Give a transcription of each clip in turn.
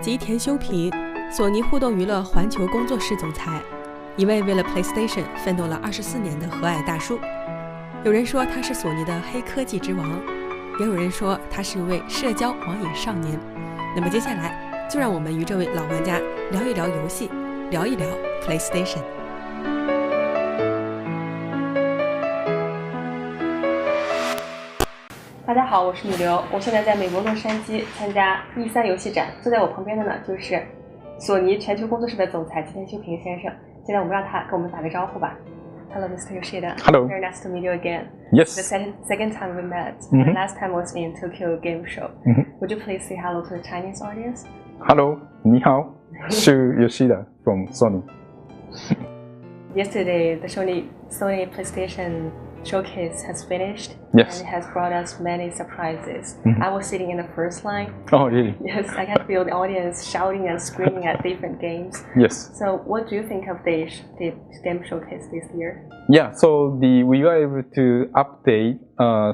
吉田修平，索尼互动娱乐环球工作室总裁，一位为了 PlayStation 奋斗了24年的和蔼大叔。有人说他是索尼的黑科技之王，也有人说他是一位社交网瘾少年。那么接下来就让我们与这位老玩家聊一聊游戏，聊一聊 PlayStation。大家好，我是女流，我现在在美国洛杉矶参加E3游戏展，坐在我旁边的呢就是索尼全球工作室的总裁吉田修平先生。现在我们让他跟我们打个招呼吧。Hello, Mr. Yoshida. Hello. Very nice to meet you again. Yes. The second time we met. The last time was in Tokyo Game Show. Would you please say hello to the Chinese audience? Hello, 你好，是 Yoshida from Sony. Yesterday, the Sony PlayStation showcase has finished. Yes. And it has brought us many surprises. I was sitting in the first line. Oh, really? Yes, I can feel the audience shouting and screaming at different games. Yes. So what do you think of the game showcase this year? Yeah, so we were able to update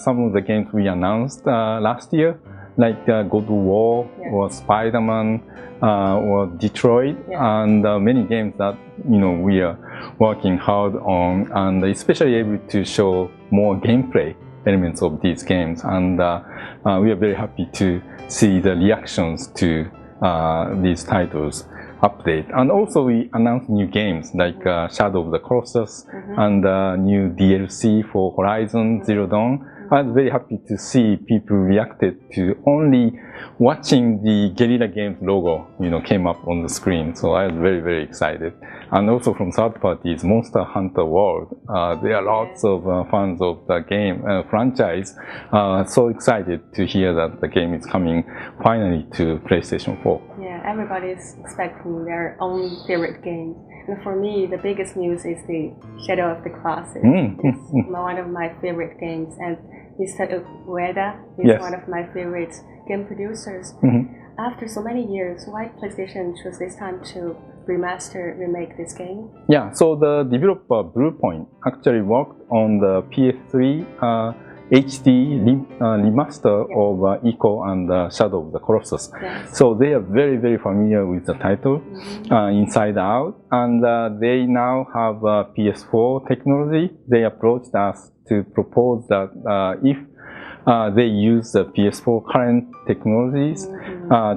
some of the games we announced last year, like God of War or Spider-Man or Detroit, and many games that we are working hard on, and especially able to show more gameplay elements of these games, and we are very happy to see the reactions to these titles update. And also we announced new games like Shadow of the Colossus and new DLC for Horizon Zero Dawn. I was very happy to see people reacted to only watching the Guerrilla Games logo, came up on the screen. So I was very, very excited. And also from third parties, Monster Hunter World. There are lots of fans of the game franchise. So excited to hear that the game is coming finally to PlayStation 4. Yeah, everybody's expecting their own favorite game. And for me, the biggest news is the Shadow of the Colossus. It's one of my favorite games, and Mr. Ueda is one of my favorite game producers. After so many years, why PlayStation chose this time to remake this game? Yeah, so the developer Bluepoint actually worked on the PS3 HD remaster of Ico and Shadow of the Colossus. Yes. So they are very, very familiar with the title inside out, and they now have PS4 technology. They approached us to propose that if they use the PS4 current technologies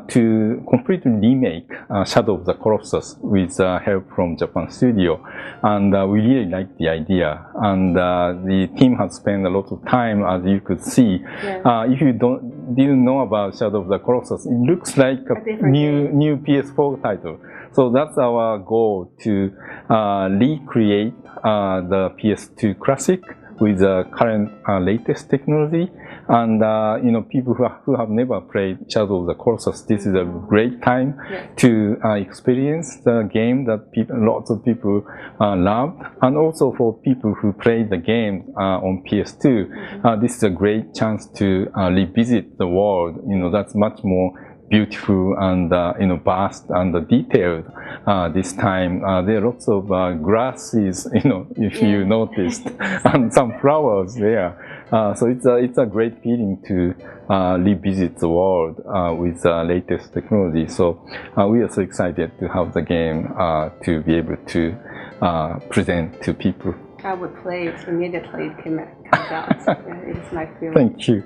to completely remake Shadow of the Colossus with help from Japan studio, and we really like the idea, and the team has spent a lot of time, as you could see. If you didn't know about Shadow of the Colossus, it looks like a new PS4 title. So that's our goal, to recreate the PS2 classic with the current latest technology. And people who have never played Shadow of the Colossus, this is a great time to experience the game that lots of people loved. And also for people who played the game on PS2, this is a great chance to revisit the world. That's much more beautiful and vast and detailed this time. There are lots of grasses, if you noticed, and some flowers there. So it's a great feeling to revisit the world with the latest technology. So we are so excited to have the game to be able to present to people. I would play it immediately it comes out. It's my favorite. Thank you.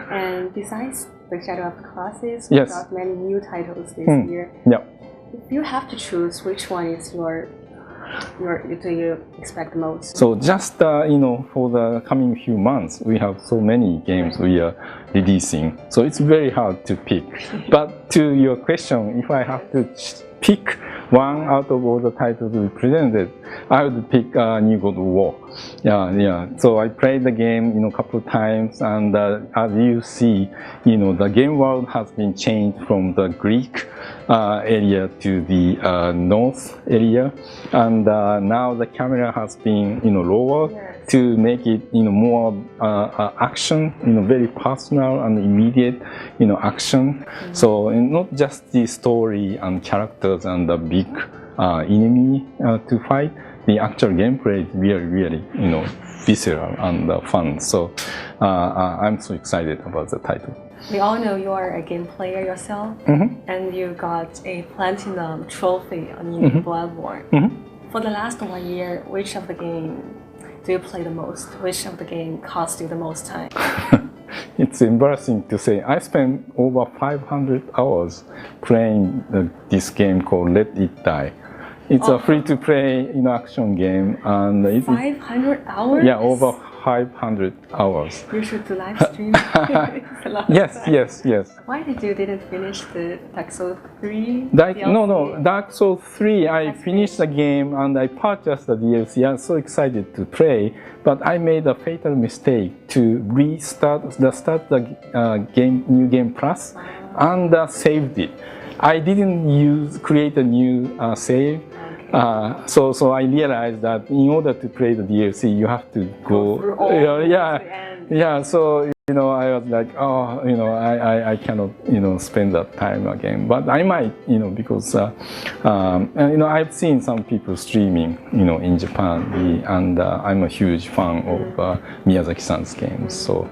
And besides the Shadow of the Colossus, we got many new titles this year. If you have to choose, which one is do you expect the most? So just for the coming few months, we have so many games we are releasing. So it's very hard to pick. But to your question, if I have to pick one out of all the titles we presented, I would pick New God of War. So I played the game, a couple of times, and as you see, the game world has been changed from the Greek area to the north area, and now the camera has been, lowered to make it, more action, very personal and immediate, action. So not just the story and characters and the big enemy to fight. The actual gameplay is really, visceral and fun. So I'm so excited about the title. We all know you are a game player yourself, and you got a platinum trophy in Bloodborne. For the last 1 year, which of the game do you play the most? Which of the game cost you the most time? It's embarrassing to say. I spent over 500 hours playing this game called Let It Die. It's a free-to-play action game, and 500 hours? Yeah, over 500 hours. You should do live stream. It's a lot of time. Yes. Why didn't finish the Dark Souls 3? No, Dark Souls 3. I finished the game and I purchased the DLC. I'm so excited to play, but I made a fatal mistake to restart the New Game Plus and saved it. I didn't create a new save. So I realized that in order to play the DLC, you have to go. So I was like, I cannot spend that time again. But I might, because I've seen some people streaming, in Japan, and I'm a huge fan of Miyazaki-san's games. So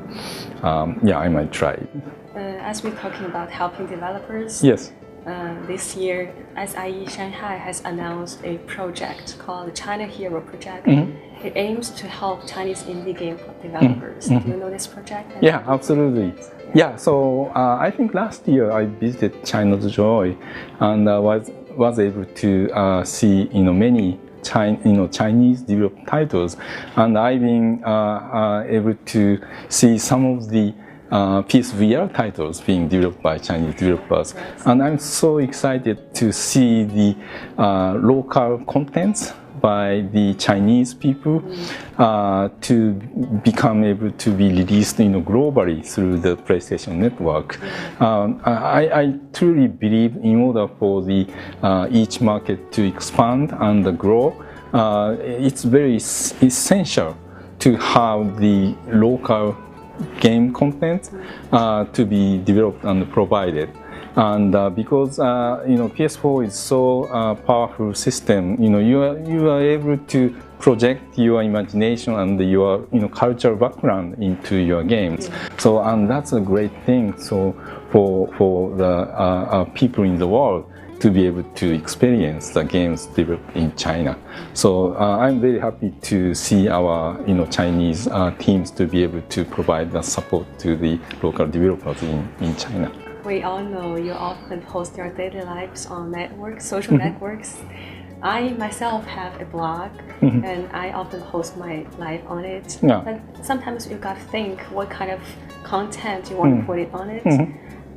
I might try it. As we're talking about helping developers. Yes. This year, SIE Shanghai has announced a project called the China Hero Project. It aims to help Chinese indie game developers. Do you know this project? Yeah, absolutely. Yeah, so I think last year I visited China's Joy and was able to see many Chinese developed titles, and I've been able to see some of the PSVR titles being developed by Chinese developers, and I'm so excited to see the local contents by the Chinese people to become able to be released globally through the PlayStation Network. I truly believe in order for the each market to expand and grow, it's very essential to have the local game content to be developed and provided, and because PS4 is so powerful system, you are able to project your imagination and your cultural background into your games. So that's a great thing. So for the people in the world to be able to experience the games developed in China. So I'm very happy to see our Chinese teams to be able to provide the support to the local developers in China. We all know you often post your daily lives on social networks. I myself have a blog, and I often post my life on it. But sometimes you got to think what kind of content you want to put it on it.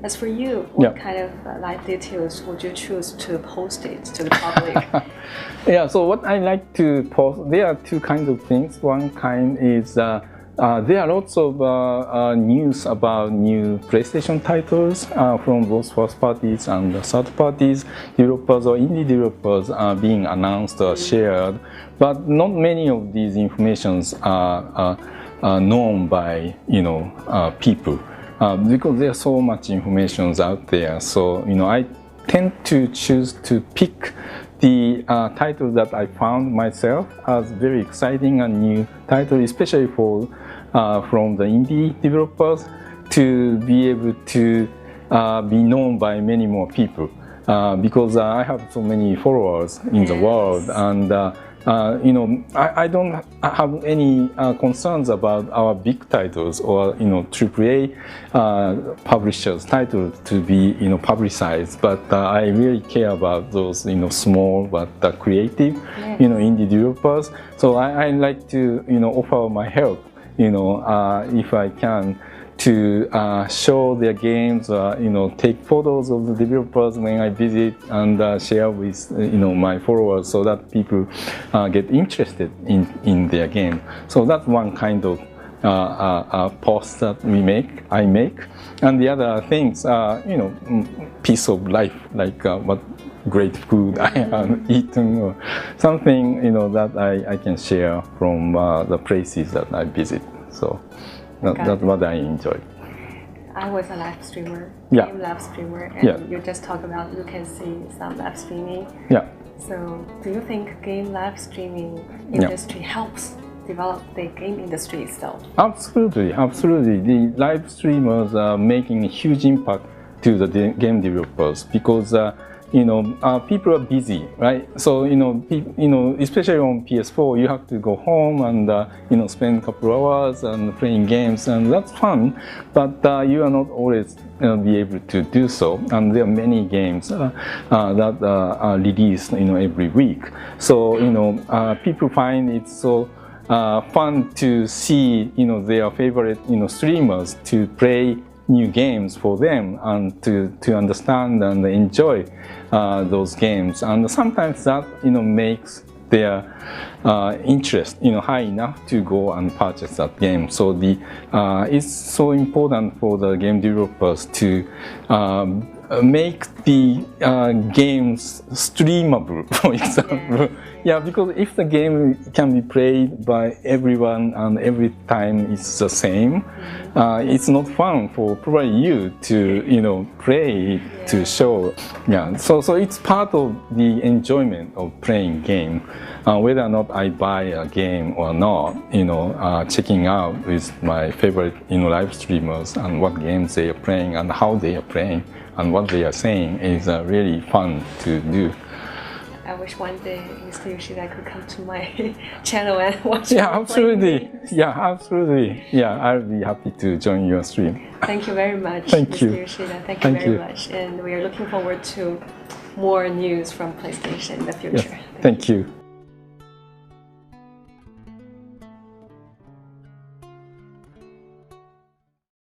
As for you, what kind of life details would you choose to post it to the public? So what I like to post, there are two kinds of things. One kind is there are lots of news about new PlayStation titles from both first parties and third parties. Developers or indie developers are being announced or shared, but not many of these informations are known by people. Because there's so much information out there, so I tend to choose to pick the titles that I found myself as very exciting and new titles, especially from the indie developers, to be able to be known by many more people. Because I have so many followers in the world, and I don't have any concerns about our big titles or AAA publishers' titles to be publicized, but I really care about those small but creative indie developers. So I like to offer my help if I can, to show their games, take photos of the developers when I visit, and share with my followers, so that people get interested in their game. So that's one kind of post that I make, and the other things are piece of life, like what great food I have eaten, or something that I can share from the places that I visit. So that's what I enjoy. I was a live streamer, Yeah. game live streamer, and Yeah. you just talk about you can see some live streaming. Yeah. So do you think game live streaming industry helps develop the game industry itself. Absolutely. The live streamers are making a huge impact to the game developers because people are busy, right? So especially on PS4, you have to go home and spend a couple hours and playing games, and that's fun. But you are not always be able to do so, and there are many games that are released every week. So people find it so fun to see their favorite streamers to play new games for them and to understand and enjoy those games, and sometimes that makes their interest high enough to go and purchase that game. So it's so important for the game developers to make the games streamable, for example. Yeah, because if the game can be played by everyone and every time it's the same, it's not fun for probably you to play it to show. Yeah, so it's part of the enjoyment of playing game. Whether or not I buy a game or not, checking out with my favorite live streamers and what games they are playing and how they are playing and what they are saying is really fun to do. I wish one day Mr. Yoshida could come to my channel and watch. Yeah, absolutely. Yeah, absolutely. Yeah, I'll be happy to join your stream. Thank you very much, Thank you. Mr. Yoshida. Thank you very much. And we are looking forward to more news from PlayStation in the future. Yes. Thank you.